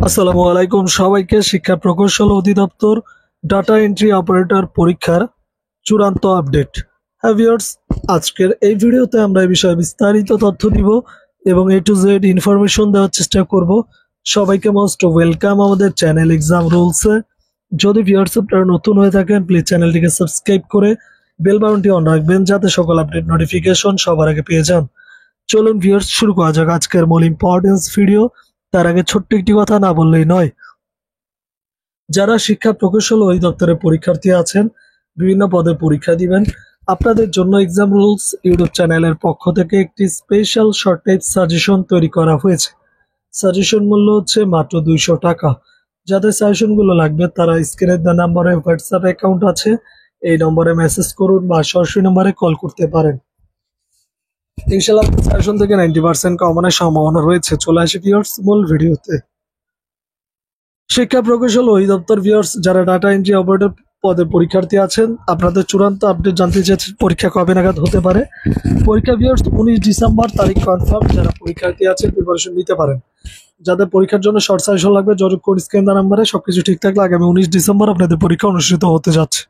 আসসালামু আলাইকুম সবাইকে। শিক্ষা প্রকৌশল অধিদপ্তর ডাটা এন্ট্রি অপারেটর পরীক্ষার চূড়ান্ত আপডেট। হ্যাঁ ভিউয়ার্স, আজকের এই ভিডিওতে আমরা এই বিষয়ে বিস্তারিত তথ্য দিব এবং A to Z ইনফরমেশন দেওয়ার চেষ্টা করব। সবাইকে মোস্ট ওয়েলকাম আমাদের চ্যানেল এক্সাম রুলসে। যদি ভিউয়ার্স আপনারা নতুন হয়ে থাকেন, প্লিজ চ্যানেলটিকে সাবস্ক্রাইব করে বেল বাটনটি অন রাখবেন যাতে সকল আপডেট নোটিফিকেশন সবার আগে পেয়ে যান। চলুন ভিউয়ার্স, শুরু করা যাক আজকের মূল ইম্পর্টেন্স ভিডিও। তার আগে ছোট্ট একটি কথা না বললেই নয়। যারা শিক্ষা প্রকৌশল অধিদপ্তরের পরীক্ষার্থী আছেন, বিভিন্ন পদে পরীক্ষা দিবেন, আপনাদের জন্য এক্সাম রুলস ইউটিউব চ্যানেলের পক্ষ থেকে একটি স্পেশাল শর্ট টাইপ সাজেশন তৈরি করা হয়েছে। সাজেশন মূল্য হচ্ছে মাত্র 200 টাকা। যাদের সাজেশনগুলো লাগবে তারা স্ক্রিনের দেওয়া নম্বরে হোয়াটসঅ্যাপ অ্যাকাউন্ট আছে, এই নম্বরে মেসেজ করুন বা সরাসরি নম্বরে কল করতে পারেন। ইনশাআল্লাহ সাজেশন থেকে 90% কমনের সম্ভাবনা রয়েছে। চলে আসি ভিউয়ার্স মূল ভিডিওতে। শিক্ষা প্রকৌশল অধিদপ্তর ভিউয়ার্স, যারা ডাটা এন্ট্রি অপারেটর পদে পরীক্ষার্থী আছেন, আপনাদের চূড়ান্ত আপডেট জানতে চাচ্ছেন পরীক্ষা কবে নাগাদ হতে পারে। পরীক্ষা ভিউয়ার্স 19 ডিসেম্বর তারিখ কনফার্ম। যারা পরীক্ষার্থী আছেন প্রিপারেশন নিতে পারেন। যাদের পরীক্ষার জন্য শর্ট সাজেশন লাগবে যোগাযোগ করুন স্ক্রিন দেওয়া নাম্বারে। সবকিছু ঠিক থাকলে আগামী 19 ডিসেম্বর আপনাদের পরীক্ষা অনুষ্ঠিত হতে যাচ্ছে।